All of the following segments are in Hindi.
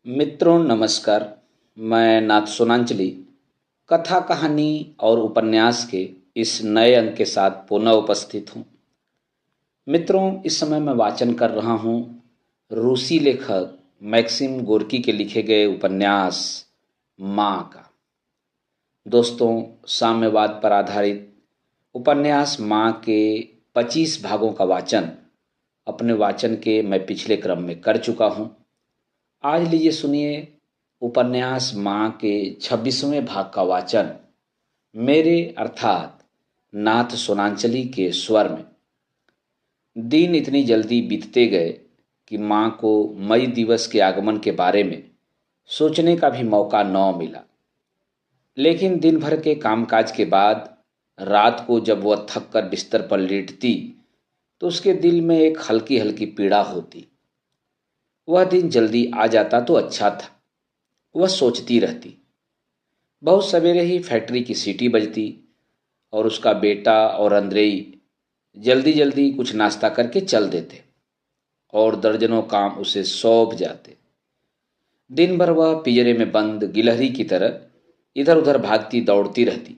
मित्रों नमस्कार। मैं नाथ सोनांचली कथा कहानी और उपन्यास के इस नए अंक के साथ पुनः उपस्थित हूँ। मित्रों, इस समय मैं वाचन कर रहा हूँ रूसी लेखक मैक्सिम गोर्की के लिखे गए उपन्यास माँ का। दोस्तों, साम्यवाद पर आधारित उपन्यास माँ के 25 भागों का वाचन अपने वाचन के मैं पिछले क्रम में कर चुका हूँ। आज लीजिए सुनिए उपन्यास माँ के 26वें भाग का वाचन मेरे अर्थात नाथ सोनांचली के स्वर में। दिन इतनी जल्दी बीतते गए कि माँ को मई दिवस के आगमन के बारे में सोचने का भी मौका न मिला। लेकिन दिन भर के कामकाज के बाद रात को जब वह थक कर बिस्तर पर लेटती तो उसके दिल में एक हल्की हल्की पीड़ा होती। वह दिन जल्दी आ जाता तो अच्छा था, वह सोचती रहती। बहुत सवेरे ही फैक्ट्री की सीटी बजती और उसका बेटा और अंद्रेई जल्दी जल्दी कुछ नाश्ता करके चल देते और दर्जनों काम उसे सौंप जाते। दिन भर वह पिंजरे में बंद गिलहरी की तरह इधर उधर भागती दौड़ती रहती,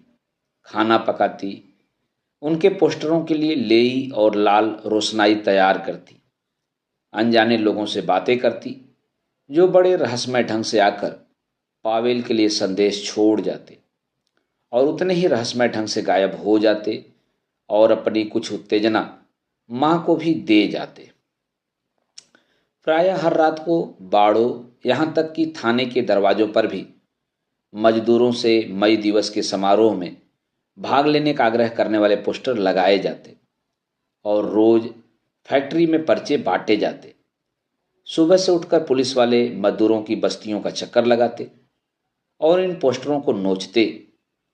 खाना पकाती, उनके पोस्टरों के लिए लेई और लाल रोशनाई तैयार करती, अनजाने लोगों से बातें करती जो बड़े रहस्यमय ढंग से आकर पावेल के लिए संदेश छोड़ जाते और उतने ही रहस्यमय ढंग से गायब हो जाते और अपनी कुछ उत्तेजना माँ को भी दे जाते। प्रायः हर रात को बाड़ों यहाँ तक कि थाने के दरवाजों पर भी मजदूरों से मई दिवस के समारोह में भाग लेने का आग्रह करने वाले पोस्टर लगाए जाते और रोज फैक्ट्री में पर्चे बांटे जाते। सुबह से उठकर पुलिस वाले मजदूरों की बस्तियों का चक्कर लगाते और इन पोस्टरों को नोचते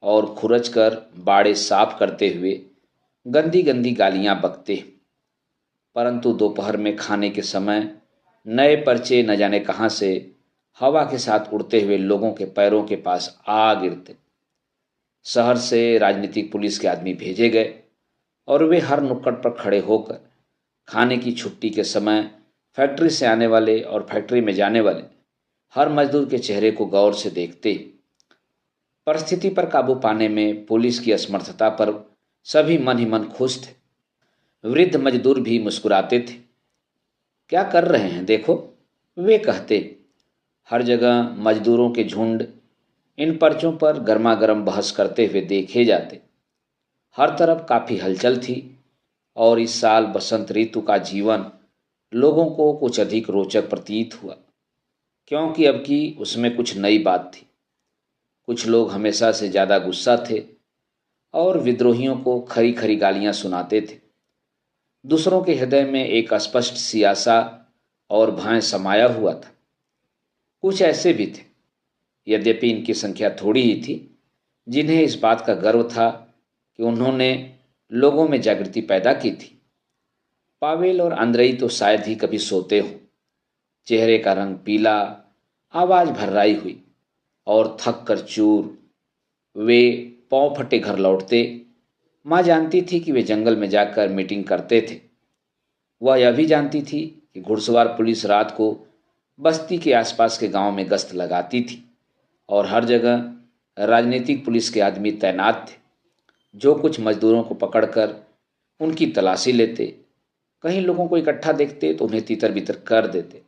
और खुरच कर बाड़े साफ करते हुए गंदी गंदी गालियां बकते। परंतु दोपहर में खाने के समय नए पर्चे न जाने कहाँ से हवा के साथ उड़ते हुए लोगों के पैरों के पास आ गिरते। शहर से राजनीतिक पुलिस के आदमी भेजे गए और वे हर नुक्कड़ पर खड़े होकर खाने की छुट्टी के समय फैक्ट्री से आने वाले और फैक्ट्री में जाने वाले हर मजदूर के चेहरे को गौर से देखते। परिस्थिति पर काबू पाने में पुलिस की असमर्थता पर सभी मन ही मन खुश थे। वृद्ध मजदूर भी मुस्कुराते थे। क्या कर रहे हैं देखो, वे कहते। हर जगह मजदूरों के झुंड इन पर्चों पर गर्मा गर्म बहस करते हुए देखे जाते। हर तरफ काफ़ी हलचल थी और इस साल बसंत ऋतु का जीवन लोगों को कुछ अधिक रोचक प्रतीत हुआ, क्योंकि अब की उसमें कुछ नई बात थी। कुछ लोग हमेशा से ज़्यादा गुस्सा थे और विद्रोहियों को खरी खरी गालियां सुनाते थे। दूसरों के हृदय में एक अस्पष्ट सी आशा और भय समाया हुआ था। कुछ ऐसे भी थे, यद्यपि इनकी संख्या थोड़ी ही थी, जिन्हें इस बात का गर्व था कि उन्होंने लोगों में जागृति पैदा की थी। पावेल और अंद्रेई तो शायद ही कभी सोते हों। चेहरे का रंग पीला, आवाज़ भर्राई हुई और थक कर चूर वे पांव फटे घर लौटते। माँ जानती थी कि वे जंगल में जाकर मीटिंग करते थे। वह यह भी जानती थी कि घुड़सवार पुलिस रात को बस्ती के आसपास के गांव में गश्त लगाती थी और हर जगह राजनीतिक पुलिस के आदमी तैनात थे, जो कुछ मजदूरों को पकड़कर उनकी तलाशी लेते, कहीं लोगों को इकट्ठा देखते तो उन्हें तितर बितर कर देते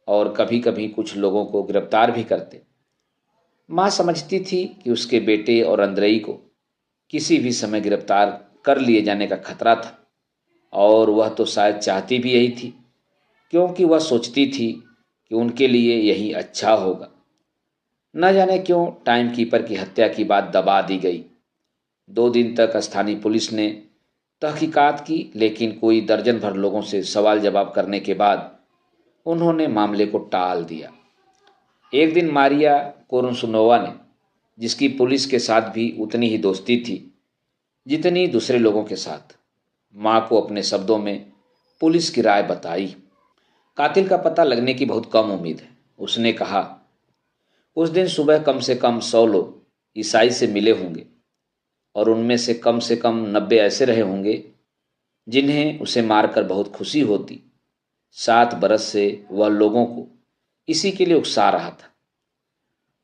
और कभी कभी कुछ लोगों को गिरफ्तार भी करते। माँ समझती थी कि उसके बेटे और अंद्रेई को किसी भी समय गिरफ्तार कर लिए जाने का खतरा था और वह तो शायद चाहती भी यही थी, क्योंकि वह सोचती थी कि उनके लिए यही अच्छा होगा। न जाने क्यों टाइम कीपर की हत्या की बात दबा दी गई। 2 दिन तक स्थानीय पुलिस ने तहकीकात की, लेकिन कोई दर्जन भर लोगों से सवाल जवाब करने के बाद उन्होंने मामले को टाल दिया। एक दिन मारिया कोरोसुनोवा ने, जिसकी पुलिस के साथ भी उतनी ही दोस्ती थी जितनी दूसरे लोगों के साथ, माँ को अपने शब्दों में पुलिस की राय बताई। कातिल का पता लगने की बहुत कम उम्मीद है, उसने कहा। उस दिन सुबह कम से कम 100 लोग ईसाई से मिले होंगे और उनमें से कम 90 ऐसे रहे होंगे जिन्हें उसे मारकर बहुत खुशी होती। 7 बरस से वह लोगों को इसी के लिए उकसा रहा था।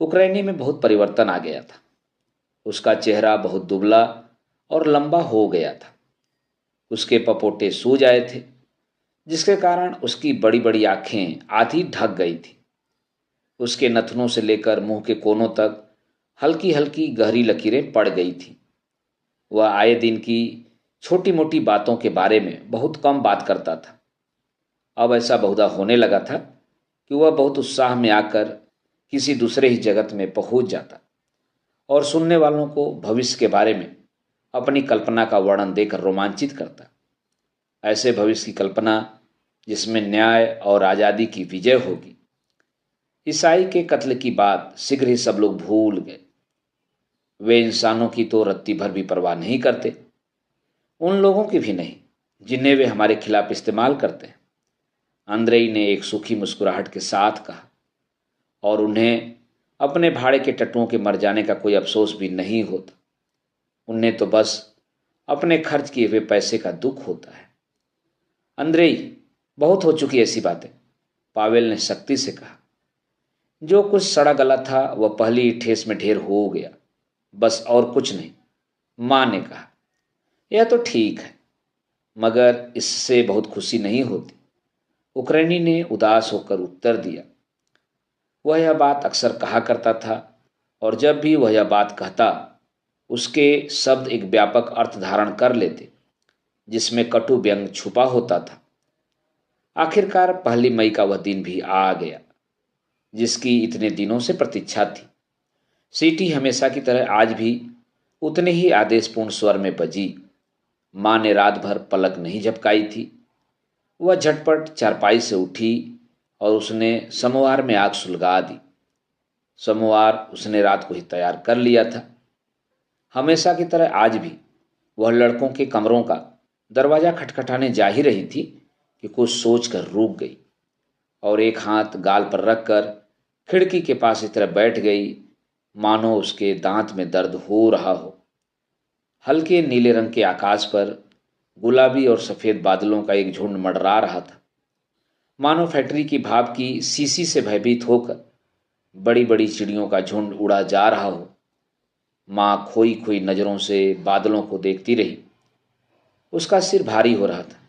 उक्रेनी में बहुत परिवर्तन आ गया था। उसका चेहरा बहुत दुबला और लंबा हो गया था। उसके पपोटे सूज आए थे, जिसके कारण उसकी बड़ी बड़ी आंखें आधी ढक गई थी। उसके नथनों से लेकर मुंह के कोनों तक हल्की हल्की गहरी लकीरें पड़ गई थी। वह आए दिन की छोटी मोटी बातों के बारे में बहुत कम बात करता था। अब ऐसा बहुधा होने लगा था कि वह बहुत उत्साह में आकर किसी दूसरे ही जगत में पहुंच जाता और सुनने वालों को भविष्य के बारे में अपनी कल्पना का वर्णन देकर रोमांचित करता। ऐसे भविष्य की कल्पना जिसमें न्याय और आज़ादी की विजय होगी। ईसाई के कत्ल की बात शीघ्र ही सब लोग भूल गए। वे इंसानों की तो रत्ती भर भी परवाह नहीं करते, उन लोगों की भी नहीं जिन्हें वे हमारे खिलाफ इस्तेमाल करते हैं। अंद्रेई ने एक सूखी मुस्कुराहट के साथ कहा, और उन्हें अपने भाड़े के टट्टुओं के मर जाने का कोई अफसोस भी नहीं होता। उन्हें तो बस अपने खर्च किए हुए पैसे का दुख होता है। अंद्रेई, बहुत हो चुकी ऐसी बातें, पावेल ने सख्ती से कहा। जो कुछ सड़ा गला था वह पहली ठेस में ढेर हो गया, बस और कुछ नहीं। माँ ने कहा, यह तो ठीक है, मगर इससे बहुत खुशी नहीं होती। उक्रेनी ने उदास होकर उत्तर दिया। वह यह बात अक्सर कहा करता था, और जब भी वह यह बात कहता उसके शब्द एक व्यापक अर्थ धारण कर लेते, जिसमें कटु व्यंग छुपा होता था। आखिरकार 1 मई का वह दिन भी आ गया जिसकी इतने दिनों से प्रतीक्षा थी। सीटी हमेशा की तरह आज भी उतने ही आदेशपूर्ण स्वर में बजी। माँ ने रात भर पलक नहीं झपकाई थी। वह झटपट चारपाई से उठी और उसने समोवार में आग सुलगा दी। समोवार उसने रात को ही तैयार कर लिया था। हमेशा की तरह आज भी वह लड़कों के कमरों का दरवाज़ा खटखटाने जा ही रही थी कि कुछ सोचकर रुक गई और एक हाथ गाल पर रखकर खिड़की के पास इस तरह बैठ गई मानो उसके दांत में दर्द हो रहा हो। हल्के नीले रंग के आकाश पर गुलाबी और सफ़ेद बादलों का एक झुंड मंडरा रहा था, मानो फैक्ट्री की भाप की सीसी से भयभीत होकर बड़ी बड़ी चिड़ियों का झुंड उड़ा जा रहा हो। माँ खोई खोई नज़रों से बादलों को देखती रही। उसका सिर भारी हो रहा था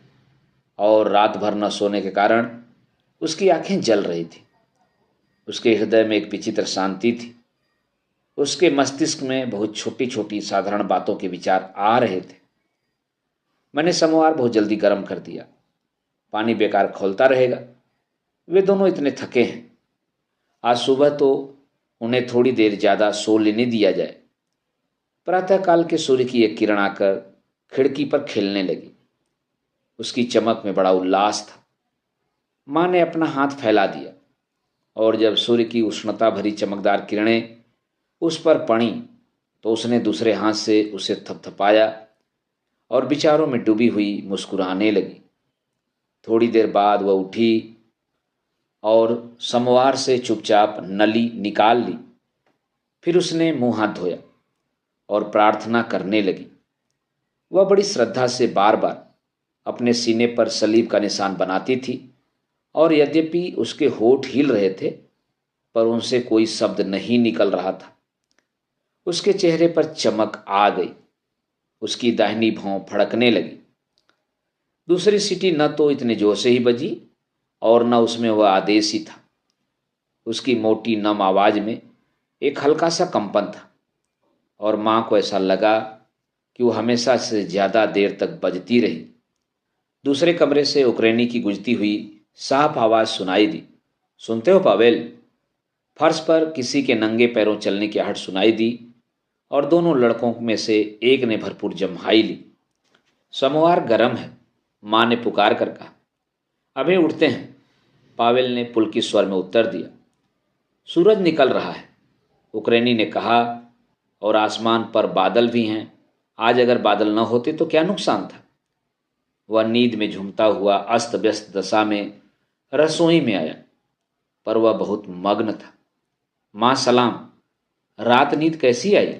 और रात भर न सोने के कारण उसकी आंखें जल रही थी। उसके हृदय में एक विचित्र शांति थी। उसके मस्तिष्क में बहुत छोटी छोटी साधारण बातों के विचार आ रहे थे। मैंने समोवार बहुत जल्दी गर्म कर दिया, पानी बेकार खौलता रहेगा। वे दोनों इतने थके हैं, आज सुबह तो उन्हें थोड़ी देर ज़्यादा सो लेने दिया जाए। प्रातःकाल के सूर्य की एक किरण आकर खिड़की पर खेलने लगी। उसकी चमक में बड़ा उल्लास था। माँ ने अपना हाथ फैला दिया और जब सूर्य की उष्णता भरी चमकदार किरणें उस पर पड़ी तो उसने दूसरे हाथ से उसे थपथपाया और विचारों में डूबी हुई मुस्कुराने लगी। थोड़ी देर बाद वह उठी और समोवार से चुपचाप नली निकाल ली। फिर उसने मुंह हाथ धोया और प्रार्थना करने लगी। वह बड़ी श्रद्धा से बार बार अपने सीने पर सलीब का निशान बनाती थी और यद्यपि उसके होठ हिल रहे थे पर उनसे कोई शब्द नहीं निकल रहा था। उसके चेहरे पर चमक आ गई। उसकी दाहिनी भौं फड़कने लगी। दूसरी सीटी न तो इतने जोर से ही बजी और न उसमें वह आदेश ही था। उसकी मोटी नम आवाज़ में एक हल्का सा कंपन था और माँ को ऐसा लगा कि वो हमेशा से ज़्यादा देर तक बजती रही। दूसरे कमरे से उक्रेनी की गुजती हुई साफ आवाज़ सुनाई दी। सुनते हो पावेल? फर्श पर किसी के नंगे पैरों चलने की आहट सुनाई दी और दोनों लड़कों में से एक ने भरपूर जम्हाई ली। समोवार गरम है, माँ ने पुकार कर कहा। अभी उठते हैं, पावेल ने पुलकी स्वर में उत्तर दिया। सूरज निकल रहा है, उक्रेनी ने कहा, और आसमान पर बादल भी हैं। आज अगर बादल न होते तो क्या नुकसान था। वह नींद में झूमता हुआ अस्त व्यस्त दशा में रसोई में आया, पर वह बहुत मग्न था। माँ सलाम, रात नींद कैसी आई?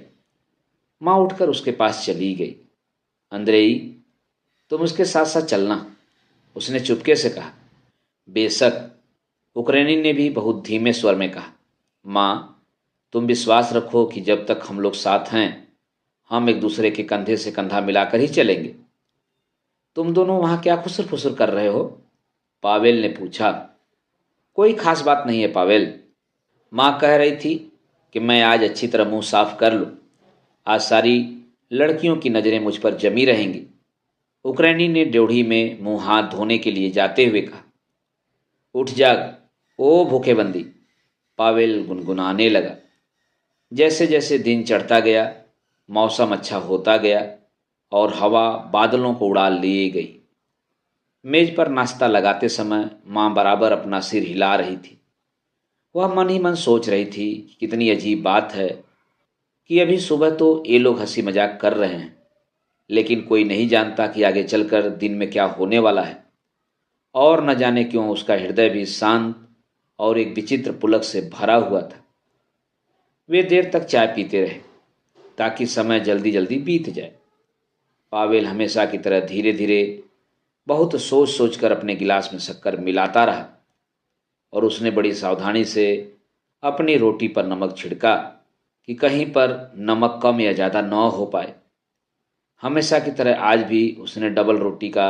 माँ उठकर उसके पास चली गई। अंद्रेई, तुम उसके साथ साथ चलना, उसने चुपके से कहा। बेशक, उक्रेनी ने भी बहुत धीमे स्वर में कहा, माँ, तुम विश्वास रखो कि जब तक हम लोग साथ हैं हम एक दूसरे के कंधे से कंधा मिलाकर ही चलेंगे। तुम दोनों वहां क्या खुसर फुसर कर रहे हो? पावेल ने पूछा। कोई खास बात नहीं है पावेल। माँ कह रही थी कि मैं आज अच्छी तरह मुंह साफ कर लूं। आज सारी लड़कियों की नज़रें मुझ पर जमी रहेंगी। उक्रेनी ने ड्योढ़ी में मुंह हाथ धोने के लिए जाते हुए कहा। उठ जाग, ओ भूखे बंदी, पावेल गुनगुनाने लगा। जैसे जैसे दिन चढ़ता गया, मौसम अच्छा होता गया और हवा बादलों को उड़ा लिए गई। मेज पर नाश्ता लगाते समय माँ बराबर अपना सिर हिला रही थी। वह मन ही मन सोच रही थी कि कितनी अजीब बात है कि अभी सुबह तो ये लोग हंसी मजाक कर रहे हैं, लेकिन कोई नहीं जानता कि आगे चलकर दिन में क्या होने वाला है। और न जाने क्यों उसका हृदय भी शांत और एक विचित्र पुलक से भरा हुआ था। वे देर तक चाय पीते रहे ताकि समय जल्दी जल्दी बीत जाए। पावेल हमेशा की तरह धीरे धीरे बहुत सोच सोच कर अपने गिलास में शक्कर मिलाता रहा और उसने बड़ी सावधानी से अपनी रोटी पर नमक छिड़का कि कहीं पर नमक कम या ज़्यादा न हो पाए। हमेशा की तरह आज भी उसने डबल रोटी का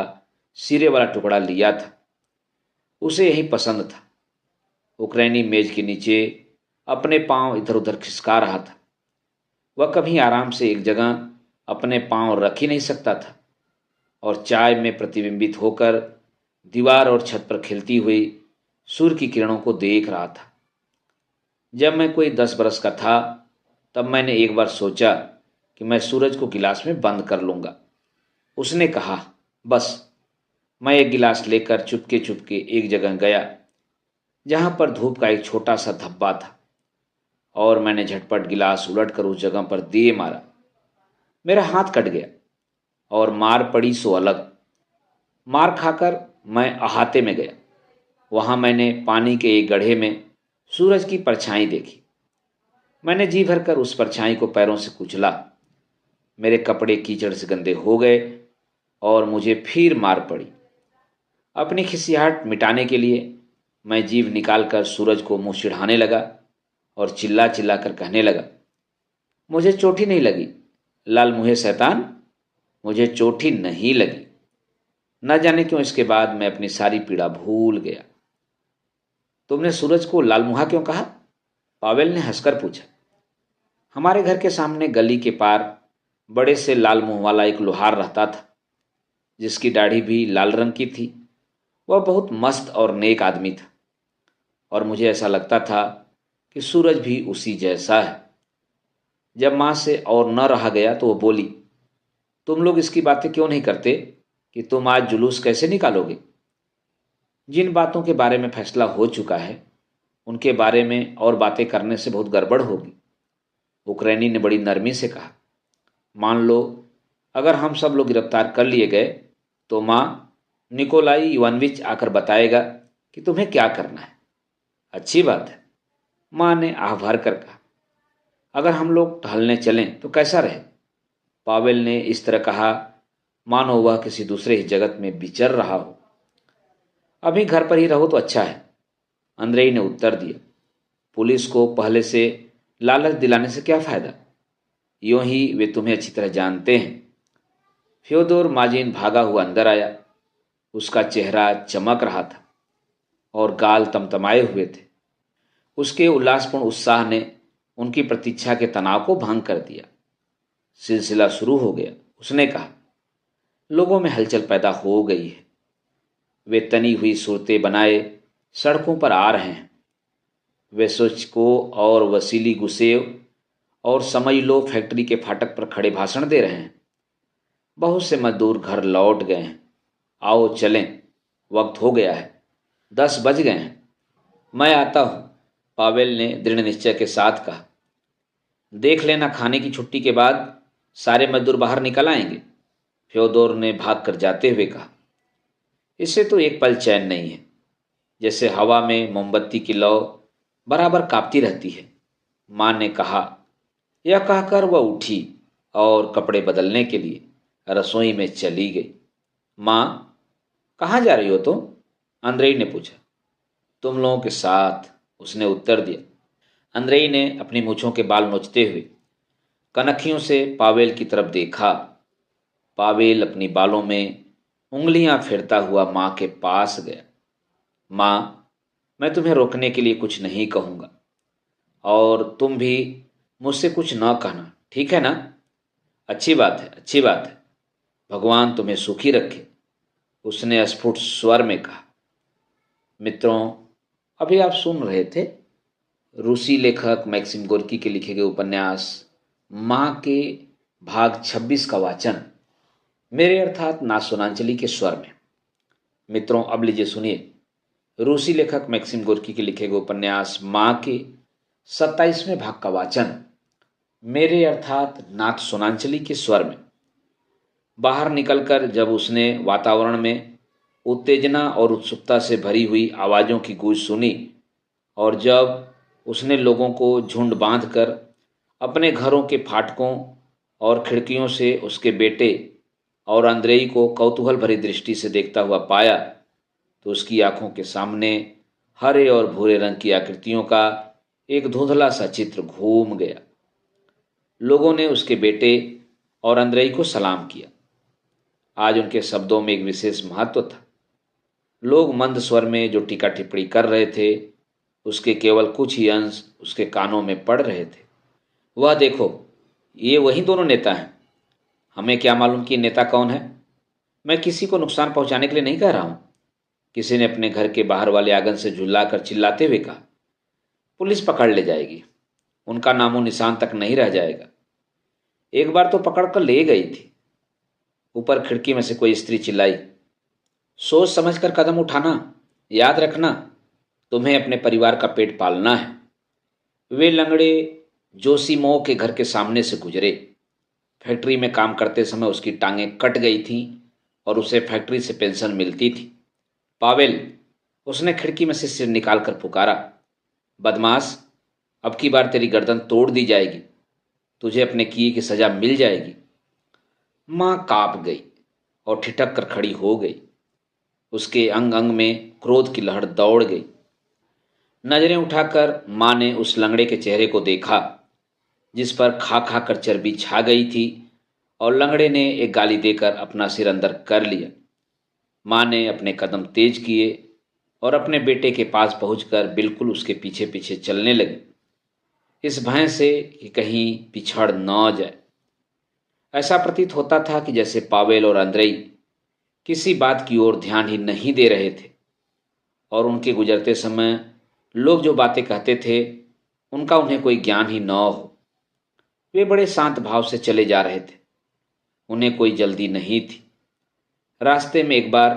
सिरे वाला टुकड़ा लिया था। उसे यही पसंद था। उक्रेनी मेज के नीचे अपने पांव इधर उधर खिसका रहा था। वह कभी आराम से एक जगह अपने पांव रख ही नहीं सकता था और चाय में प्रतिबिंबित होकर दीवार और छत पर खिलती हुई सूर्य की किरणों को देख रहा था। जब मैं कोई 10 बरस का था तब मैंने एक बार सोचा कि मैं सूरज को गिलास में बंद कर लूँगा। उसने कहा। बस मैं एक गिलास लेकर चुपके चुपके एक जगह गया जहाँ पर धूप का एक छोटा सा धब्बा था और मैंने झटपट गिलास उलटकर उस जगह पर दे मारा। मेरा हाथ कट गया और मार पड़ी सो अलग। मार खाकर मैं अहाते में गया। वहाँ मैंने पानी के एक गड्ढे में सूरज की परछाई देखी। मैंने जी भरकर उस परछाई को पैरों से कुचला। मेरे कपड़े कीचड़ से गंदे हो गए और मुझे फिर मार पड़ी। अपनी खिसियाहट मिटाने के लिए मैं जीभ निकालकर सूरज को मुंह चिढ़ाने लगा और चिल्ला चिल्ला कर कहने लगा, मुझे चोट ही नहीं लगी, लाल मुँहे शैतान, मुझे चोट ही नहीं लगी। न जाने क्यों इसके बाद मैं अपनी सारी पीड़ा भूल गया। तुमने सूरज को लालमुहा क्यों कहा? पावेल ने हंसकर पूछा। हमारे घर के सामने गली के पार बड़े से लाल मुंह वाला एक लोहार रहता था, जिसकी दाढ़ी भी लाल रंग की थी। वह बहुत मस्त और नेक आदमी था और मुझे ऐसा लगता था कि सूरज भी उसी जैसा है। जब माँ से और न रहा गया तो वो बोली, तुम लोग इसकी बातें क्यों नहीं करते कि तुम आज जुलूस कैसे निकालोगे? जिन बातों के बारे में फैसला हो चुका है उनके बारे में और बातें करने से बहुत गड़बड़ होगी। उक्रेनी ने बड़ी नरमी से कहा। मान लो अगर हम सब लोग गिरफ्तार कर लिए गए तो माँ निकोलाई इवानोविच आकर बताएगा कि तुम्हें क्या करना है। अच्छी बात है, माँ ने आह भर कर कहा। अगर हम लोग टहलने चलें तो कैसा रहे? पावेल ने इस तरह कहा मानो वह किसी दूसरे ही जगत में विचर रहा हो। अभी घर पर ही रहो तो अच्छा है, अंद्रेई ने उत्तर दिया। पुलिस को पहले से लालच दिलाने से क्या फायदा? यूं ही वे तुम्हें अच्छी तरह जानते हैं। फ्योदोर माजिन भागा हुआ अंदर आया। उसका चेहरा चमक रहा था और गाल तमतमाए हुए थे। उसके उल्लासपूर्ण उत्साह ने उनकी प्रतीक्षा के तनाव को भंग कर दिया। सिलसिला शुरू हो गया। उसने कहा, लोगों में हलचल पैदा हो गई है। वे तनी हुई सूरतें बनाए सड़कों पर आ रहे हैं। वे सोचको और वसीली गुसेव और समझ लो फैक्ट्री के फाटक पर खड़े भाषण दे रहे हैं। बहुत से मजदूर घर लौट गए हैं। आओ चलें, वक्त हो गया है, 10 बज गए हैं। मैं आता हूँ, पावेल ने दृढ़ निश्चय के साथ कहा। देख लेना, खाने की छुट्टी के बाद सारे मजदूर बाहर निकल आएंगे, फ्योदोर ने भाग कर जाते हुए कहा। इससे तो एक पल चैन नहीं है, जैसे हवा में मोमबत्ती की लौ बराबर कांपती रहती है, माँ ने कहा। यह कहकर वह उठी और कपड़े बदलने के लिए रसोई में चली गई। माँ, कहाँ जा रही हो तुम? अंद्रेई ने पूछा। तुम लोगों के साथ, उसने उत्तर दिया। अंद्रेई ने अपनी मूछों के बाल नोचते हुए कनखियों से पावेल की तरफ देखा। पावेल अपनी बालों में उंगलियां फेरता हुआ माँ के पास गया। माँ, मैं तुम्हें रोकने के लिए कुछ नहीं कहूँगा, और तुम भी मुझसे कुछ ना कहना, ठीक है ना? अच्छी बात है, अच्छी बात है। भगवान तुम्हें सुखी रखे, उसने स्फुट स्वर में कहा। मित्रों, अभी आप सुन रहे थे रूसी लेखक मैक्सिम गोर्की के लिखे गए उपन्यास माँ के भाग 26 का वाचन मेरे अर्थात नासुनांचली के स्वर में। मित्रों, अब लीजिए सुनिए रूसी लेखक मैक्सिम गोर्की के लिखे गए उपन्यास माँ के 27वें भाग का वाचन मेरे अर्थात नाथ सोनांचली के स्वर में। बाहर निकलकर जब उसने वातावरण में उत्तेजना और उत्सुकता से भरी हुई आवाज़ों की गूंज सुनी, और जब उसने लोगों को झुंड बांधकर अपने घरों के फाटकों और खिड़कियों से उसके बेटे और अंद्रेई को कौतूहल भरी दृष्टि से देखता हुआ पाया, तो उसकी आंखों के सामने हरे और भूरे रंग की आकृतियों का एक धुंधला सा चित्र घूम गया। लोगों ने उसके बेटे और अंद्रेई को सलाम किया। आज उनके शब्दों में एक विशेष महत्व था। लोग मंद स्वर में जो टीका टिप्पणी कर रहे थे, उसके केवल कुछ ही अंश उसके कानों में पड़ रहे थे। वह देखो, ये वही दोनों नेता हैं। हमें क्या मालूम कि नेता कौन है? मैं किसी को नुकसान पहुंचाने के लिए नहीं कह रहा हूं, किसी ने अपने घर के बाहर वाले आंगन से झुल्लाकर चिल्लाते हुए कहा। पुलिस पकड़ ले जाएगी, उनका नामो निशान तक नहीं रह जाएगा। एक बार तो पकड़ कर ले गई थी। ऊपर खिड़की में से कोई स्त्री चिल्लाई, सोच समझकर कदम उठाना, याद रखना तुम्हें अपने परिवार का पेट पालना है। वे लंगड़े जोशीमो के घर के सामने से गुजरे। फैक्ट्री में काम करते समय उसकी टांगें कट गई थीं और उसे फैक्ट्री से पेंशन मिलती थी। पावेल, उसने खिड़की में से सिर निकालकर पुकारा। बदमाश, अब की बार तेरी गर्दन तोड़ दी जाएगी, तुझे अपने किए की सजा मिल जाएगी। माँ कांप गई और ठिठक कर खड़ी हो गई। उसके अंग अंग में क्रोध की लहर दौड़ गई। नजरें उठाकर माँ ने उस लंगड़े के चेहरे को देखा जिस पर खा खा कर चर्बी छा गई थी, और लंगड़े ने एक गाली देकर अपना सिर अंदर कर लिया। माँ ने अपने कदम तेज किए और अपने बेटे के पास पहुंचकर बिल्कुल उसके पीछे पीछे चलने लगी, इस भय से कि कहीं पिछड़ न जाए। ऐसा प्रतीत होता था कि जैसे पावेल और अंद्रेई किसी बात की ओर ध्यान ही नहीं दे रहे थे, और उनके गुजरते समय लोग जो बातें कहते थे उनका उन्हें कोई ज्ञान ही न हो। वे बड़े शांत भाव से चले जा रहे थे, उन्हें कोई जल्दी नहीं थी। रास्ते में एक बार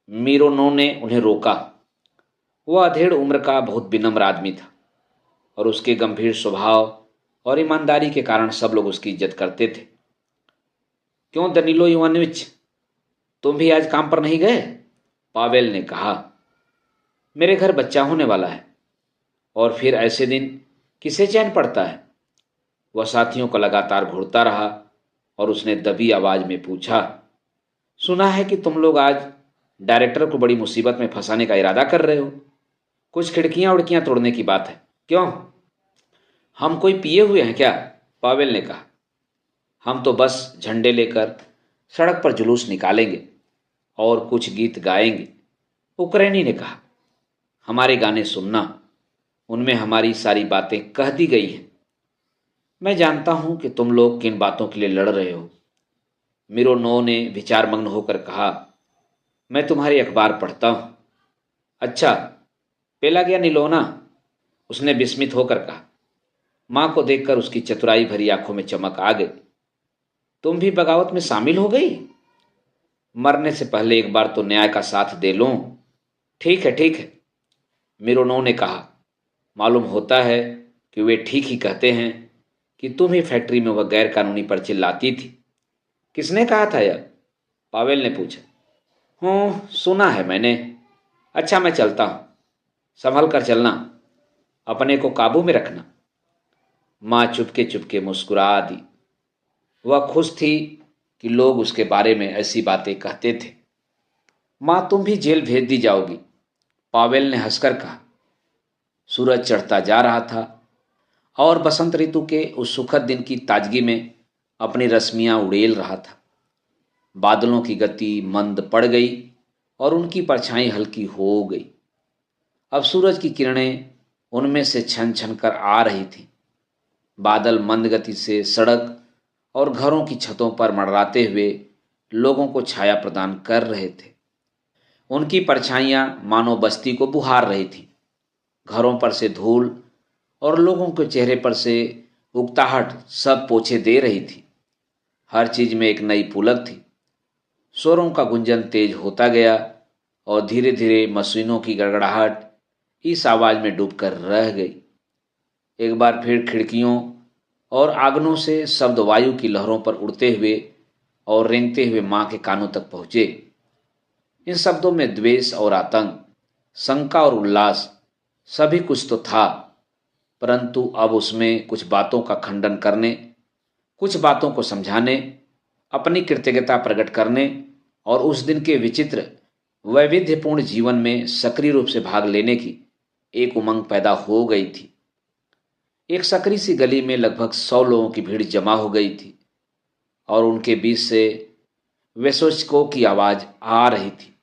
मीरोनो ने उन्हें रोका। वह अधेड़ उम्र का बहुत विनम्र आदमी था, और उसके गंभीर स्वभाव और ईमानदारी के कारण सब लोग उसकी इज्जत करते थे। क्यों दनीलो इवानोविच, तुम भी आज काम पर नहीं गए? पावेल ने कहा। मेरे घर बच्चा होने वाला है, और फिर ऐसे दिन किसे चैन पड़ता है? वह साथियों को लगातार घूरता रहा और उसने दबी आवाज में पूछा, सुना है कि तुम लोग आज डायरेक्टर को बड़ी मुसीबत में फंसाने का इरादा कर रहे हो। कुछ खिड़कियां उड़कियां तोड़ने की बात है। क्यों, हम कोई पिए हुए हैं क्या? पावेल ने कहा। हम तो बस झंडे लेकर सड़क पर जुलूस निकालेंगे और कुछ गीत गाएंगे, उक्रेनी ने कहा। हमारे गाने सुनना, उनमें हमारी सारी बातें कह दी गई हैं। मैं जानता हूं कि तुम लोग किन बातों के लिए लड़ रहे हो। मिरोनोव ने विचारमग्न होकर कहा, मैं तुम्हारी अखबार पढ़ता हूं। अच्छा, पेला गया निलोना, उसने विस्मित होकर कहा। माँ को देखकर उसकी चतुराई भरी आंखों में चमक आ गई। तुम भी बगावत में शामिल हो गई? मरने से पहले एक बार तो न्याय का साथ दे लूं। ठीक है, ठीक है, मिरोनोव ने कहा। मालूम होता है कि वे ठीक ही कहते हैं कि तुम ही फैक्ट्री में वह गैर कानूनी पर चिल्लाती थी। किसने कहा था यह? पावेल ने पूछा। सुना है मैंने। अच्छा, मैं चलता हूं, संभल कर चलना, अपने को काबू में रखना। माँ चुपके चुपके मुस्कुरा दी। वह खुश थी कि लोग उसके बारे में ऐसी बातें कहते थे। माँ, तुम भी जेल भेज दी जाओगी, पावेल ने हंसकर कहा। सूरज चढ़ता जा रहा था और बसंत ऋतु के उस सुखद दिन की ताजगी में अपनी रश्मियां उड़ेल रहा था। बादलों की गति मंद पड़ गई और उनकी परछाई हल्की हो गई। अब सूरज की किरणें उनमें से छन छन कर आ रही थीं। बादल मंद गति से सड़क और घरों की छतों पर मंडराते हुए लोगों को छाया प्रदान कर रहे थे। उनकी परछाइयां मानो बस्ती को बुहार रही थीं। घरों पर से धूल और लोगों के चेहरे पर से उकताहट सब पोछे दे रही थी। हर चीज में एक नई पुलक थी। स्वरों का गुंजन तेज होता गया और धीरे धीरे मशीनों की गड़गड़ाहट इस आवाज में डूबकर रह गई। एक बार फिर खिड़कियों और आंगनों से शब्द वायु की लहरों पर उड़ते हुए और रेंगते हुए मां के कानों तक पहुंचे। इन शब्दों में द्वेष और आतंक, शंका और उल्लास सभी कुछ तो था, परंतु अब उसमें कुछ बातों का खंडन करने, कुछ बातों को समझाने, अपनी कृतज्ञता प्रकट करने और उस दिन के विचित्र वैविध्यपूर्ण जीवन में सक्रिय रूप से भाग लेने की एक उमंग पैदा हो गई थी। एक सकरी सी गली में लगभग 100 लोगों की भीड़ जमा हो गई थी और उनके बीच से वेसोचकों की आवाज आ रही थी।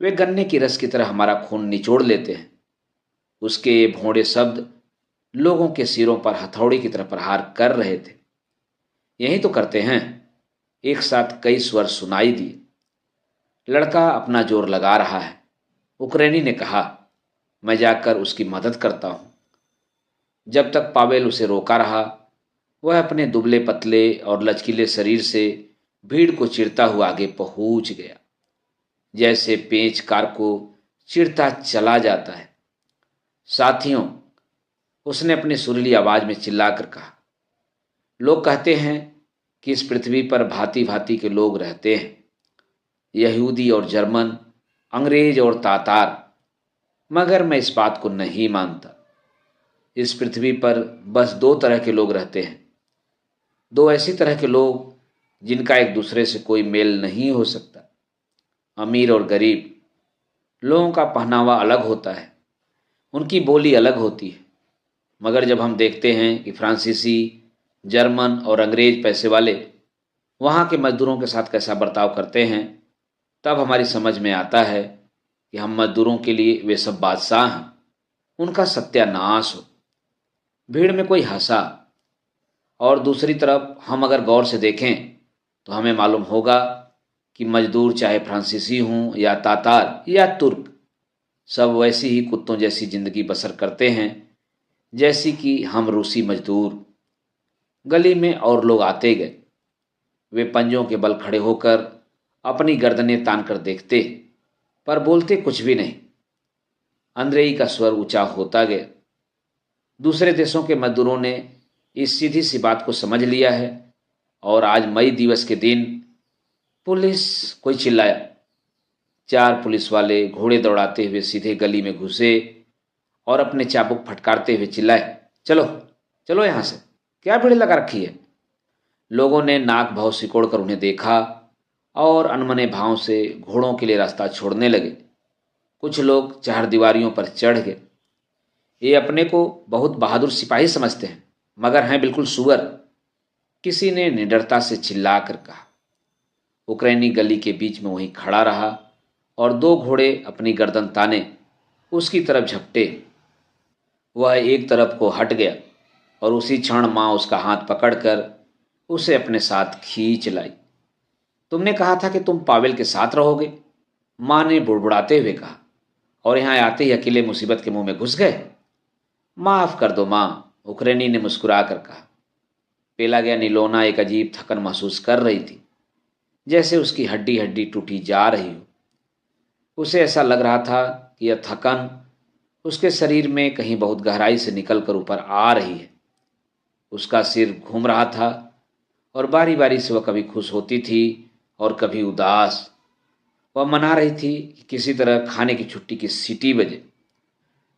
वे गन्ने की रस की तरह हमारा खून निचोड़ लेते हैं। उसके ये भोंडे शब्द लोगों के सिरों पर हथौड़ी की तरह प्रहार कर रहे थे। यही तो करते हैं। एक साथ कई स्वर सुनाई दिए। लड़का अपना जोर लगा रहा है, उक्रेनी ने कहा। मैं जाकर उसकी मदद करता हूं। जब तक पावेल उसे रोका रहा, वह अपने दुबले पतले और लचकीले शरीर से भीड़ को चिरता हुआ आगे पहुंच गया, जैसे पेंच कार को चिरता चला जाता है। साथियों, उसने अपनी सुरीली आवाज में चिल्लाकर कहा, लोग कहते हैं कि इस पृथ्वी पर भांति भांति के लोग रहते हैं, यहूदी और जर्मन, अंग्रेज और तातार, मगर मैं इस बात को नहीं मानता। इस पृथ्वी पर बस 2 तरह के लोग रहते हैं, 2 ऐसी तरह के लोग जिनका एक दूसरे से कोई मेल नहीं हो सकता। अमीर और गरीब। लोगों का पहनावा अलग होता है, उनकी बोली अलग होती है, मगर जब हम देखते हैं कि फ्रांसीसी, जर्मन और अंग्रेज पैसे वाले वहाँ के मजदूरों के साथ कैसा बर्ताव करते हैं, तब हमारी समझ में आता है कि हम मजदूरों के लिए वे सब बादशाह हैं, उनका सत्यानाश हो। भीड़ में कोई हंसा और दूसरी तरफ हम अगर गौर से देखें तो हमें मालूम होगा कि मजदूर चाहे फ्रांसीसी हों या तातार या तुर्क, सब वैसी ही कुत्तों जैसी जिंदगी बसर करते हैं जैसी कि हम रूसी मजदूर। गली में और लोग आते गए। वे पंजों के बल खड़े होकर अपनी गर्दनें तान कर देखते, पर बोलते कुछ भी नहीं। अंद्रेई का स्वर ऊंचा होता गया। दूसरे देशों के मजदूरों ने इस सीधी सी बात को समझ लिया है और आज मई दिवस के दिन पुलिस, कोई चिल्लाया। 4 पुलिस वाले घोड़े दौड़ाते हुए सीधे गली में घुसे और अपने चाबुक फटकारते हुए चिल्लाए, चलो चलो यहां से, क्या भीड़ लगा रखी है। लोगों ने नाक भाव सिकोड़ कर उन्हें देखा और अनमने भाव से घोड़ों के लिए रास्ता छोड़ने लगे। कुछ लोग चहारदीवारियों पर चढ़ गए। ये अपने को बहुत बहादुर सिपाही समझते हैं, मगर हैं बिल्कुल सुअर, किसी ने निडरता से चिल्ला कर कहा। उक्रेनी गली के बीच में वहीं खड़ा रहा और 2 घोड़े अपनी गर्दन ताने उसकी तरफ झपटे। वह एक तरफ को हट गया और उसी क्षण माँ उसका हाथ पकड़कर उसे अपने साथ खींच लाई। तुमने कहा था कि तुम पावेल के साथ रहोगे, माँ ने बुड़बुड़ाते हुए कहा, और यहाँ आते ही अकेले मुसीबत के मुंह में घुस गए। माफ कर दो माँ, उक्रेनी ने मुस्कुरा कर कहा। पेला गया निलोना एक अजीब थकन महसूस कर रही थी, जैसे उसकी हड्डी हड्डी टूटी जा रही हो। उसे ऐसा लग रहा था कि यह थकन उसके शरीर में कहीं बहुत गहराई से निकलकर ऊपर आ रही है। उसका सिर घूम रहा था और बारी बारी से वह कभी खुश होती थी और कभी उदास। वह मना रही थी कि किसी तरह खाने की छुट्टी की सीटी बजे।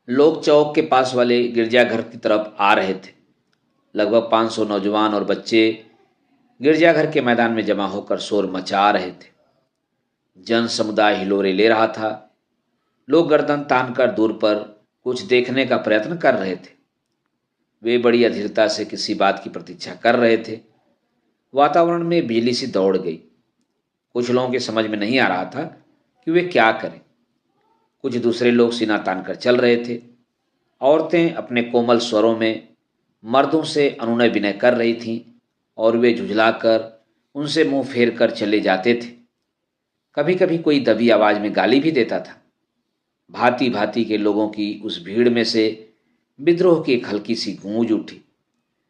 लोग चौक के पास वाले गिरजाघर की तरफ आ रहे थे। लगभग 500 नौजवान और बच्चे गिरजाघर के मैदान में जमा होकर शोर मचा रहे थे। जन समुदाय हिलोरे ले रहा था। लोग गर्दन तान कर दूर पर कुछ देखने का प्रयत्न कर रहे थे। वे बड़ी अधीरता से किसी बात की प्रतीक्षा कर रहे थे। वातावरण में बिजली सी दौड़ गई। कुछ लोगों के समझ में नहीं आ रहा था कि वे क्या करें। कुछ दूसरे लोग सीना तान कर चल रहे थे। औरतें अपने कोमल स्वरों में मर्दों से अनुनय विनय कर रही थीं और वे झुझलाकर उनसे मुंह फेर कर चले जाते थे। कभी कभी कोई दबी आवाज में गाली भी देता था। भांति भांति के लोगों की उस भीड़ में से विद्रोह की एक हल्की सी गूंज उठी।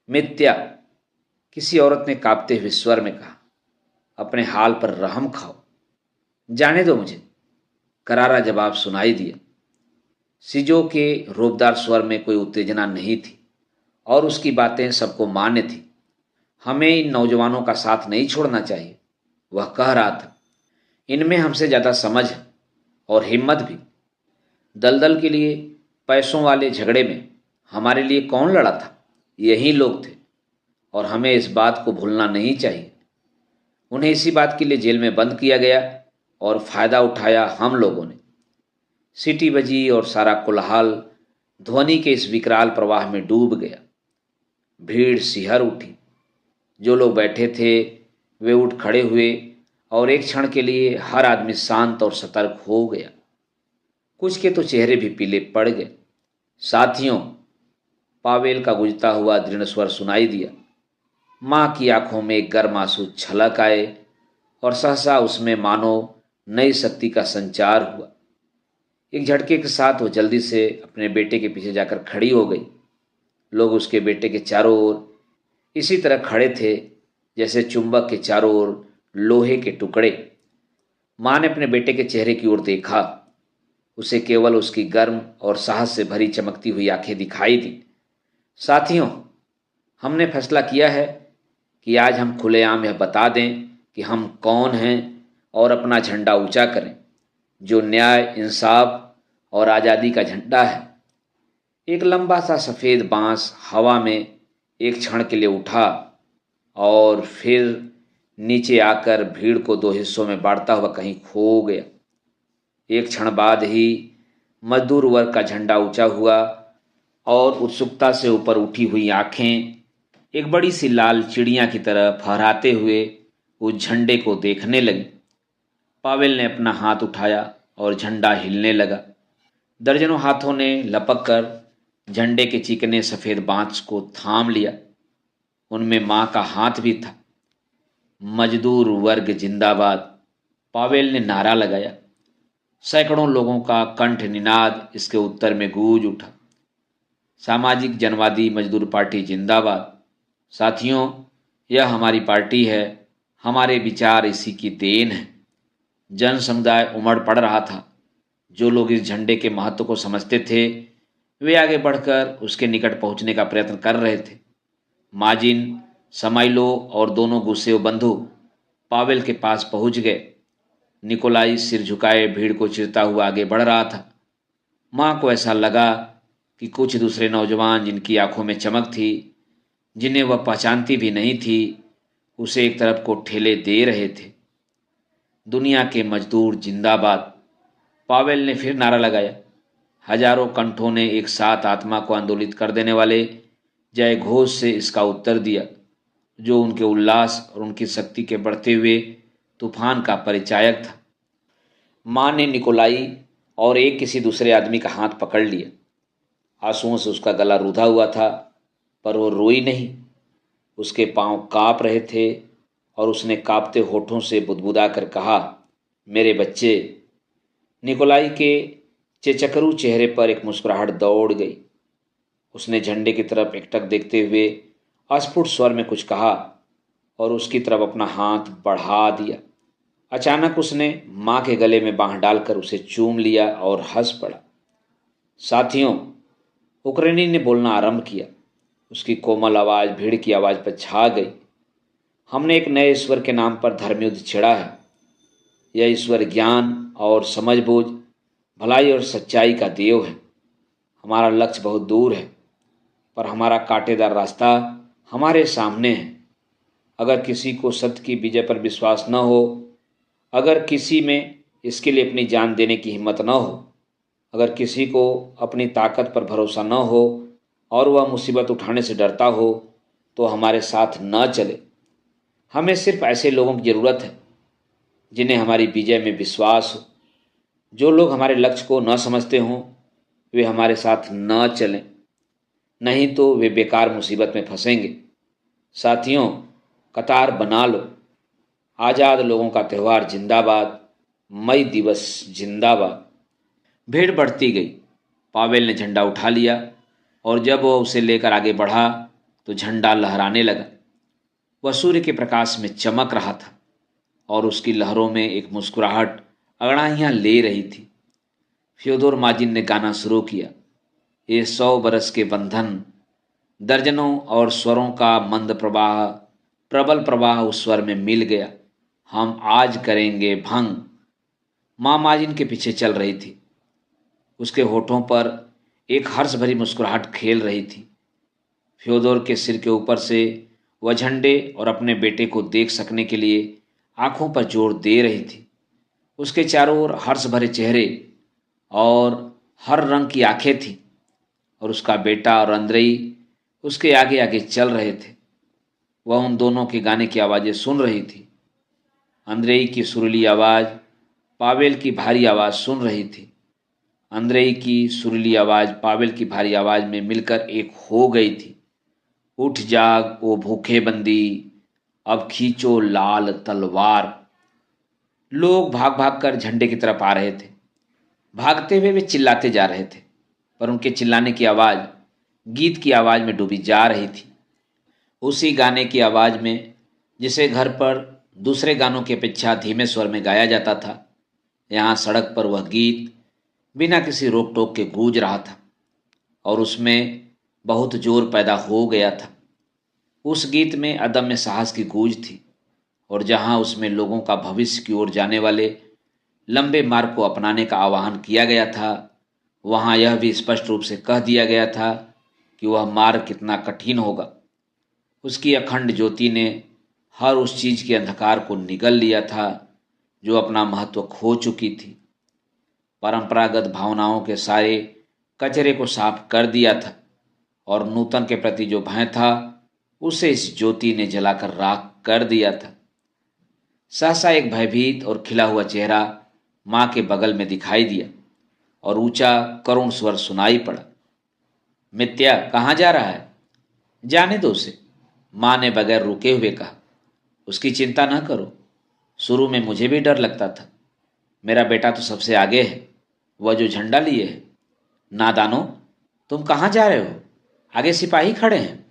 मित्या, किसी औरत ने कांपते हुए स्वर में कहा, अपने हाल पर रहम खाओ, जाने दो मुझे। करारा जवाब सुनाई दिया। सिजो के रोबदार स्वर में कोई उत्तेजना नहीं थी और उसकी बातें सबको मान्य थी। हमें इन नौजवानों का साथ नहीं छोड़ना चाहिए, वह कह रहा था। इनमें हमसे ज्यादा समझ है और हिम्मत भी। दलदल के लिए पैसों वाले झगड़े में हमारे लिए कौन लड़ा था? यही लोग थे और हमें इस बात को भूलना नहीं चाहिए। उन्हें इसी बात के लिए जेल में बंद किया गया और फायदा उठाया हम लोगों ने। सीटी बजी और सारा कोलाहल ध्वनि के इस विकराल प्रवाह में डूब गया। भीड़ सिहर उठी। जो लोग बैठे थे वे उठ खड़े हुए और एक क्षण के लिए हर आदमी शांत और सतर्क हो गया। कुछ के तो चेहरे भी पीले पड़ गए। साथियों, पावेल का गुजता हुआ दृढ़ स्वर सुनाई दिया। मां की आंखों में एक गर्म आंसू छलक आए और सहसा उसमें मानो नई शक्ति का संचार हुआ। एक झटके के साथ वो जल्दी से अपने बेटे के पीछे जाकर खड़ी हो गई। लोग उसके बेटे के चारों ओर इसी तरह खड़े थे जैसे चुंबक के चारों ओर लोहे के टुकड़े। मां ने अपने बेटे के चेहरे की ओर देखा। उसे केवल उसकी गर्म और साहस से भरी चमकती हुई आंखें दिखाई दी। साथियों, हमने फैसला किया है कि आज हम खुलेआम यह बता दें कि हम कौन हैं और अपना झंडा ऊंचा करें, जो न्याय, इंसाफ और आज़ादी का झंडा है। एक लंबा सा सफ़ेद बांस हवा में एक क्षण के लिए उठा और फिर नीचे आकर भीड़ को दो हिस्सों में बांटता हुआ कहीं खो गया। एक क्षण बाद ही मजदूर वर्ग का झंडा ऊंचा हुआ और उत्सुकता से ऊपर उठी हुई आंखें एक बड़ी सी लाल चिड़िया की तरह फहराते हुए उस झंडे को देखने लगी। पावेल ने अपना हाथ उठाया और झंडा हिलने लगा। दर्जनों हाथों ने लपक कर झंडे के चिकने सफ़ेद बांस को थाम लिया। उनमें मां का हाथ भी था। मजदूर वर्ग जिंदाबाद, पावेल ने नारा लगाया। सैकड़ों लोगों का कंठ निनाद इसके उत्तर में गूंज उठा। सामाजिक जनवादी मजदूर पार्टी जिंदाबाद। साथियों, यह हमारी पार्टी है, हमारे विचार इसी की देन है। जन समुदाय उमड़ पड़ रहा था। जो लोग इस झंडे के महत्व को समझते थे वे आगे बढ़कर उसके निकट पहुंचने का प्रयत्न कर रहे थे। माजिन, समाइलो और दोनों गुस्सेव बंधु पावेल के पास पहुंच गए। निकोलाई सिर झुकाए भीड़ को चिरता हुआ आगे बढ़ रहा था। मां को ऐसा लगा कि कुछ दूसरे नौजवान जिनकी आंखों में चमक थी, जिन्हें वह पहचानती भी नहीं थी, उसे एक तरफ को ठेले दे रहे थे। दुनिया के मजदूर जिंदाबाद, पावेल ने फिर नारा लगाया। हजारों कंठों ने एक साथ आत्मा को आंदोलित कर देने वाले जय घोष से इसका उत्तर दिया, जो उनके उल्लास और उनकी शक्ति के बढ़ते हुए तूफान का परिचायक था। मां ने निकोलाई और एक किसी दूसरे आदमी का हाथ पकड़ लिया। आंसुओं से उसका गला रूधा हुआ था, पर वो रोई नहीं। उसके पांव कांप रहे थे और उसने कांपते होठों से बुदबुदा कर कहा, मेरे बच्चे। निकोलाई के चेचकरू चेहरे पर एक मुस्कुराहट दौड़ गई। उसने झंडे की तरफ एकटक देखते हुए अस्फुट स्वर में कुछ कहा और उसकी तरफ अपना हाथ बढ़ा दिया। अचानक उसने मां के गले में बांह डालकर उसे चूम लिया और हंस पड़ा। साथियों, उक्रेनी ने बोलना आरंभ किया। उसकी कोमल आवाज़ भीड़ की आवाज़ पर छा गई। हमने एक नए ईश्वर के नाम पर धर्मयुद्ध छेड़ा है। यह ईश्वर ज्ञान और समझबूझ, भलाई और सच्चाई का देव है। हमारा लक्ष्य बहुत दूर है, पर हमारा कांटेदार रास्ता हमारे सामने है। अगर किसी को सत्य की विजय पर विश्वास न हो, अगर किसी में इसके लिए अपनी जान देने की हिम्मत न हो, अगर किसी को अपनी ताकत पर भरोसा न हो और वह मुसीबत उठाने से डरता हो तो हमारे साथ न चले। हमें सिर्फ ऐसे लोगों की ज़रूरत है जिन्हें हमारी विजय में विश्वास हो। जो लोग हमारे लक्ष्य को न समझते हों वे हमारे साथ न चलें, नहीं तो वे बेकार मुसीबत में फंसेंगे। साथियों, कतार बना लो। आज़ाद लोगों का त्यौहार जिंदाबाद, मई दिवस जिंदाबाद। भीड़ बढ़ती गई। पावेल ने झंडा उठा लिया और जब वह उसे लेकर आगे बढ़ा तो झंडा लहराने लगा। वह सूर्य के प्रकाश में चमक रहा था और उसकी लहरों में एक मुस्कुराहट अंगड़ाइयाँ ले रही थी। फ्योदोर माजिन ने गाना शुरू किया। ये 100 बरस के बंधन, दर्जनों और स्वरों का मंद प्रवाह, प्रबल प्रवाह उस स्वर में मिल गया। हम आज करेंगे भंग। माँ माजिन के पीछे चल रही थी। उसके होठों पर एक हर्ष भरी मुस्कुराहट खेल रही थी। फ्योदोर के सिर के ऊपर से वह झंडे और अपने बेटे को देख सकने के लिए आंखों पर जोर दे रही थी। उसके चारों ओर हर्ष भरे चेहरे और हर रंग की आंखें थीं और उसका बेटा और अंद्रेई उसके आगे आगे चल रहे थे। वह उन दोनों के गाने की आवाज़ें सुन रही थी। अंद्रेई की सुरीली आवाज़ पावेल की भारी आवाज़ सुन रही थी। अंद्रेई की सुरीली आवाज़ पावेल की भारी आवाज़ में मिलकर एक हो गई थी। उठ जाग ओ भूखे बंदी, अब खींचो लाल तलवार। लोग भाग भाग कर झंडे की तरफ आ रहे थे। भागते हुए वे चिल्लाते जा रहे थे, पर उनके चिल्लाने की आवाज़ गीत की आवाज़ में डूबी जा रही थी। उसी गाने की आवाज़ में जिसे घर पर दूसरे गानों की अपेक्षा धीमे स्वर में गाया जाता था, यहाँ सड़क पर वह गीत बिना किसी रोक टोक के गूंज रहा था और उसमें बहुत जोर पैदा हो गया था। उस गीत में अदम्य साहस की गूंज थी और जहाँ उसमें लोगों का भविष्य की ओर जाने वाले लंबे मार्ग को अपनाने का आह्वान किया गया था, वहाँ यह भी स्पष्ट रूप से कह दिया गया था कि वह मार्ग कितना कठिन होगा। उसकी अखंड ज्योति ने हर उस चीज़ के अंधकार को निगल लिया था जो अपना महत्व खो चुकी थी। परंपरागत भावनाओं के सारे कचरे को साफ कर दिया था और नूतन के प्रति जो भय था उसे इस ज्योति ने जलाकर राख कर दिया था। सहसा एक भयभीत और खिला हुआ चेहरा माँ के बगल में दिखाई दिया और ऊंचा करुण स्वर सुनाई पड़ा। मित्या, कहाँ जा रहा है? जाने दो उसे, माँ ने बगैर रुके हुए कहा। उसकी चिंता न करो। शुरू में मुझे भी डर लगता था। मेरा बेटा तो सबसे आगे है, वह जो झंडा लिए है। नादानो, तुम कहाँ जा रहे हो? आगे सिपाही खड़े हैं।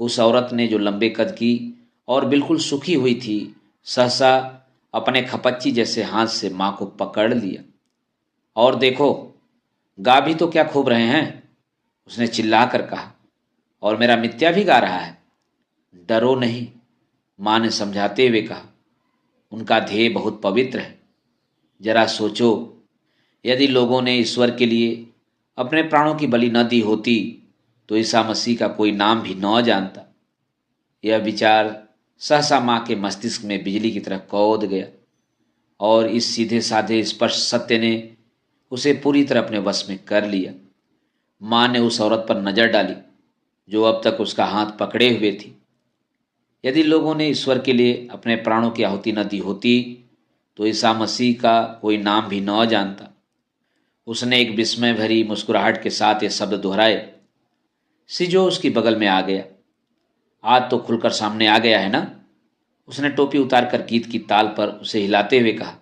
उस औरत ने जो लंबे कद की और बिल्कुल सूखी हुई थी, सहसा अपने खपच्ची जैसे हाथ से माँ को पकड़ लिया। और देखो, गा भी तो क्या खूब रहे हैं, उसने चिल्ला कर कहा। और मेरा मित्या भी गा रहा है। डरो नहीं, माँ ने समझाते हुए कहा। उनका ध्येय बहुत पवित्र है। जरा सोचो, यदि लोगों ने ईश्वर के लिए अपने प्राणों की बलि न दी होती तो ईसा मसीह का कोई नाम भी न जानता। यह विचार सहसा माँ के मस्तिष्क में बिजली की तरह कौंध गया और इस सीधे साधे स्पष्ट सत्य ने उसे पूरी तरह अपने वश में कर लिया। माँ ने उस औरत पर नज़र डाली जो अब तक उसका हाथ पकड़े हुए थी। यदि लोगों ने ईश्वर के लिए अपने प्राणों की आहुति न दी होती तो ईसा मसीह का कोई नाम भी न जानता। उसने एक विस्मय भरी मुस्कुराहट के साथ ये शब्द दोहराए। सिजो उसकी बगल में आ गया। आज तो खुलकर सामने आ गया है ना? उसने टोपी उतार कर गीत की ताल पर उसे हिलाते हुए कहा।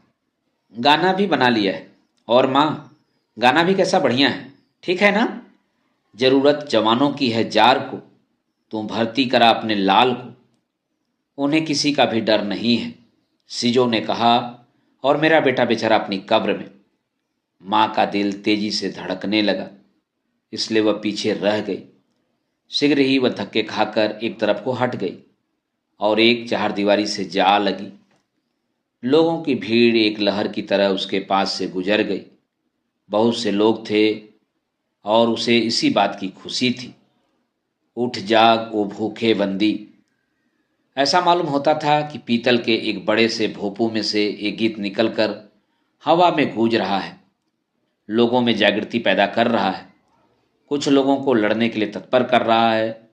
गाना भी बना लिया है। और माँ, गाना भी कैसा बढ़िया है, ठीक है ना? जरूरत जवानों की है जार को, तुम भर्ती करा अपने लाल को। उन्हें किसी का भी डर नहीं है, सिजो ने कहा। और मेरा बेटा बेचारा अपनी कब्र में। माँ का दिल तेजी से धड़कने लगा, इसलिए वह पीछे रह गई। शीघ्र ही वह धक्के खाकर एक तरफ को हट गई और एक चारदीवारी से जा लगी। लोगों की भीड़ एक लहर की तरह उसके पास से गुजर गई। बहुत से लोग थे और उसे इसी बात की खुशी थी। उठ जाग ओ भूखे बंदी। ऐसा मालूम होता था कि पीतल के एक बड़े से भोपू में से एक गीत निकलकर हवा में गूंज रहा है। लोगों में जागृति पैदा कर रहा है, कुछ लोगों को लड़ने के लिए तत्पर कर रहा है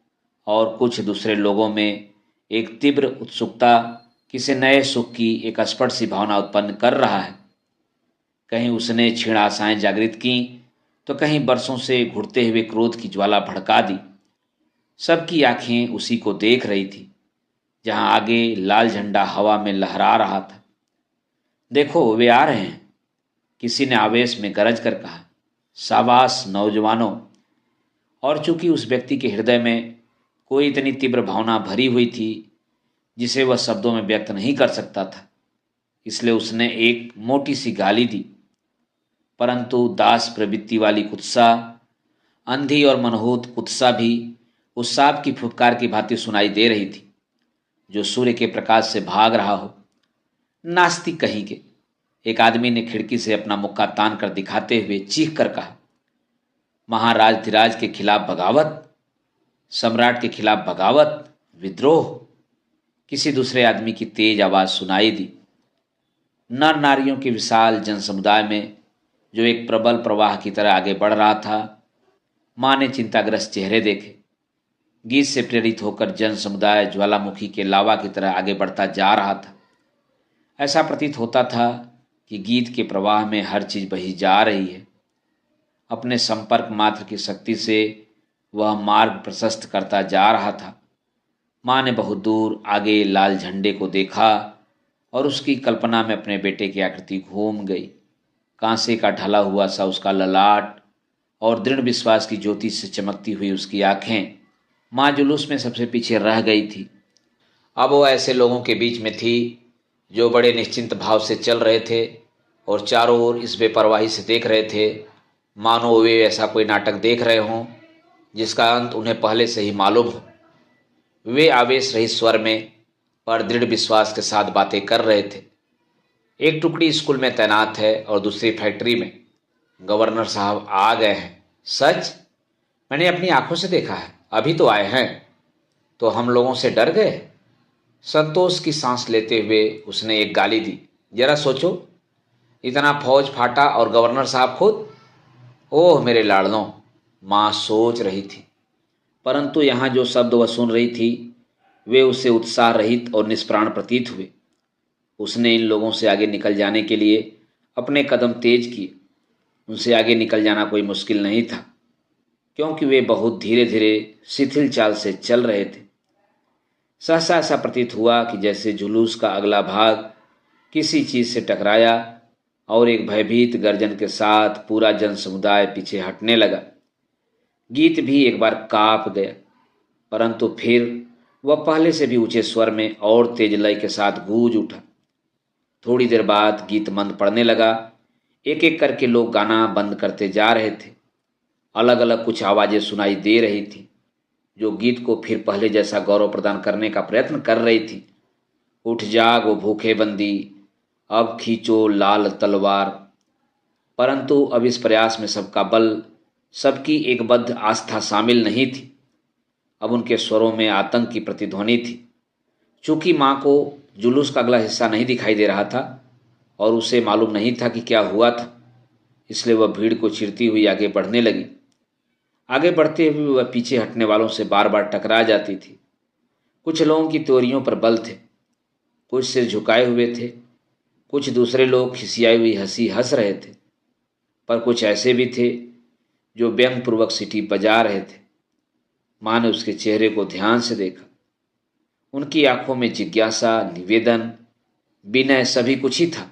और कुछ दूसरे लोगों में एक तीव्र उत्सुकता, किसी नए सुख की एक स्फुट सी भावना उत्पन्न कर रहा है। कहीं उसने क्षीण आशाएं जागृत की तो कहीं बरसों से घुटते हुए क्रोध की ज्वाला भड़का दी। सबकी आंखें उसी को देख रही थी, जहां आगे लाल झंडा हवा में लहरा रहा था। देखो, वे आ रहे हैं, किसी ने आवेश में गरज कर कहा। शाबाश नौजवानों। और चूंकि उस व्यक्ति के हृदय में कोई इतनी तीव्र भावना भरी हुई थी जिसे वह शब्दों में व्यक्त नहीं कर सकता था, इसलिए उसने एक मोटी सी गाली दी। परंतु दास प्रवृत्ति वाली कुत्सा, अंधी और मनहूत कुत्सा भी उस सांप की फुफकार की भांति सुनाई दे रही थी, जो सूर्य के प्रकाश से भाग रहा हो। नास्तिक कहीं के, एक आदमी ने खिड़की से अपना मुक्का तान कर दिखाते हुए चीख कर कहा। महाराज धीराज के खिलाफ बगावत, सम्राट के खिलाफ बगावत, विद्रोह। किसी दूसरे आदमी की तेज आवाज सुनाई दी। नर नारियों के विशाल जनसमुदाय में जो एक प्रबल प्रवाह की तरह आगे बढ़ रहा था, माँ ने चिंताग्रस्त चेहरे देखे। गीत से प्रेरित होकर जन समुदाय ज्वालामुखी के लावा की तरह आगे बढ़ता जा रहा था। ऐसा प्रतीत होता था कि गीत के प्रवाह में हर चीज बही जा रही है। अपने संपर्क मात्र की शक्ति से वह मार्ग प्रशस्त करता जा रहा था। माँ ने बहुत दूर आगे लाल झंडे को देखा और उसकी कल्पना में अपने बेटे की आकृति घूम गई। कांसे का ढला हुआ सा उसका ललाट और दृढ़ विश्वास की ज्योति से चमकती हुई उसकी आंखें। माँ जुलूस में सबसे पीछे रह गई थी। अब वो ऐसे लोगों के बीच में थी जो बड़े निश्चिंत भाव से चल रहे थे और चारों ओर इस बेपरवाही से देख रहे थे, मानो वे ऐसा कोई नाटक देख रहे हों जिसका अंत उन्हें पहले से ही मालूम हो। वे आवेश रहित स्वर में पर दृढ़ विश्वास के साथ बातें कर रहे थे। एक टुकड़ी स्कूल में तैनात है और दूसरी फैक्ट्री में। गवर्नर साहब आ गए हैं। सच? मैंने अपनी आंखों से देखा है। अभी तो आए हैं। तो हम लोगों से डर गए? संतोष की सांस लेते हुए उसने एक गाली दी। जरा सोचो, इतना फौज फाटा और गवर्नर साहब खुद। ओह मेरे लाड़लों, माँ सोच रही थी। परंतु यहाँ जो शब्द वह सुन रही थी वे उसे उत्साह रहित और निष्प्राण प्रतीत हुए। उसने इन लोगों से आगे निकल जाने के लिए अपने कदम तेज किए। उनसे आगे निकल जाना कोई मुश्किल नहीं था, क्योंकि वे बहुत धीरे धीरे शिथिल चाल से चल रहे थे। सहसा ऐसा प्रतीत हुआ कि जैसे जुलूस का अगला भाग किसी चीज से टकराया और एक भयभीत गर्जन के साथ पूरा जन समुदाय पीछे हटने लगा। गीत भी एक बार कांप गया, परंतु फिर वह पहले से भी ऊंचे स्वर में और तेज लय के साथ गूंज उठा। थोड़ी देर बाद गीत मंद पड़ने लगा। एक एक करके लोग गाना बंद करते जा रहे थे। अलग अलग कुछ आवाजें सुनाई दे रही थी जो गीत को फिर पहले जैसा गौरव प्रदान करने का प्रयत्न कर रही थी। उठ जाग वो भूखे बंदी, अब खींचो लाल तलवार। परंतु अब इस प्रयास में सबका बल, सबकी एक बद्ध आस्था शामिल नहीं थी। अब उनके स्वरों में आतंक की प्रतिध्वनि थी। चूंकि माँ को जुलूस का अगला हिस्सा नहीं दिखाई दे रहा था और उसे मालूम नहीं था कि क्या हुआ था, इसलिए वह भीड़ को चीरती हुई आगे बढ़ने लगी। आगे बढ़ते हुए वह पीछे हटने वालों से बार बार टकरा जाती थी। कुछ लोगों की त्योरियों पर बल थे, कुछ सिर झुकाए हुए थे, कुछ दूसरे लोग खिसियाई हुई हंसी हंस रहे थे, पर कुछ ऐसे भी थे जो व्यंगपूर्वक सीटी बजा रहे थे। माँ ने उसके चेहरे को ध्यान से देखा। उनकी आंखों में जिज्ञासा, निवेदन, विनय सभी कुछ ही था।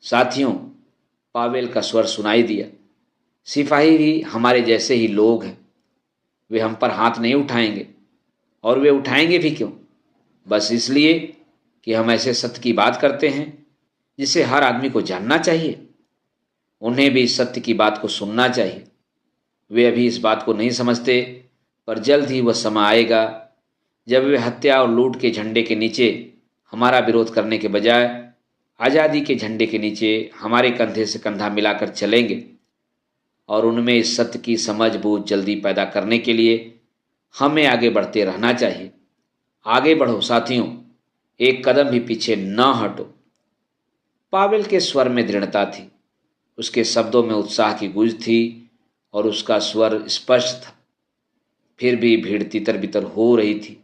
साथियों, पावेल का स्वर सुनाई दिया। सिपाही भी हमारे जैसे ही लोग हैं। वे हम पर हाथ नहीं उठाएंगे, और वे उठाएंगे भी क्यों? बस इसलिए कि हम ऐसे सत्य की बात करते हैं जिसे हर आदमी को जानना चाहिए। उन्हें भी इस सत्य की बात को सुनना चाहिए। वे अभी इस बात को नहीं समझते, पर जल्द ही वह समय आएगा जब वे हत्या और लूट के झंडे के नीचे हमारा विरोध करने के बजाय आज़ादी के झंडे के नीचे हमारे कंधे से कंधा मिलाकर चलेंगे। और उनमें इस सत्य की समझ बूझ जल्दी पैदा करने के लिए हमें आगे बढ़ते रहना चाहिए। आगे बढ़ो साथियों, एक कदम भी पीछे न हटो। पावेल के स्वर में दृढ़ता थी। उसके शब्दों में उत्साह की गूंज थी और उसका स्वर स्पष्ट था। फिर भी भीड़ तितर बितर हो रही थी।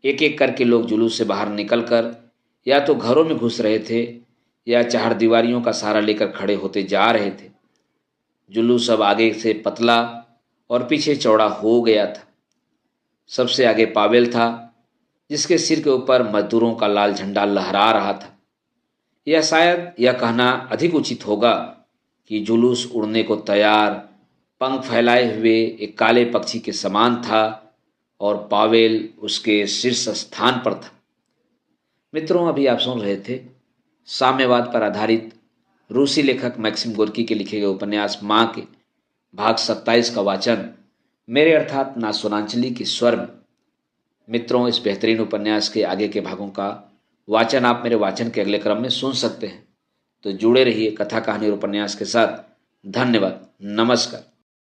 एक एक करके लोग जुलूस से बाहर निकलकर या तो घरों में घुस रहे थे या चारदीवारियों का सहारा लेकर खड़े होते जा रहे थे। जुलूस अब आगे से पतला और पीछे चौड़ा हो गया था। सबसे आगे पावेल था, जिसके सिर के ऊपर मजदूरों का लाल झंडा लहरा रहा था। या शायद यह कहना अधिक उचित होगा कि जुलूस उड़ने को तैयार, पंख फैलाए हुए एक काले पक्षी के समान था और पावेल उसके शीर्ष स्थान पर था। मित्रों, अभी आप सुन रहे थे साम्यवाद पर आधारित रूसी लेखक मैक्सिम गोर्की के लिखे गए उपन्यास माँ के भाग 27 का वाचन मेरे अर्थात नासुनांचली के स्वर में। मित्रों, इस बेहतरीन उपन्यास के आगे के भागों का वाचन आप मेरे वाचन के अगले क्रम में सुन सकते हैं। तो जुड़े रहिए कथा कहानी और उपन्यास के साथ। धन्यवाद। नमस्कार।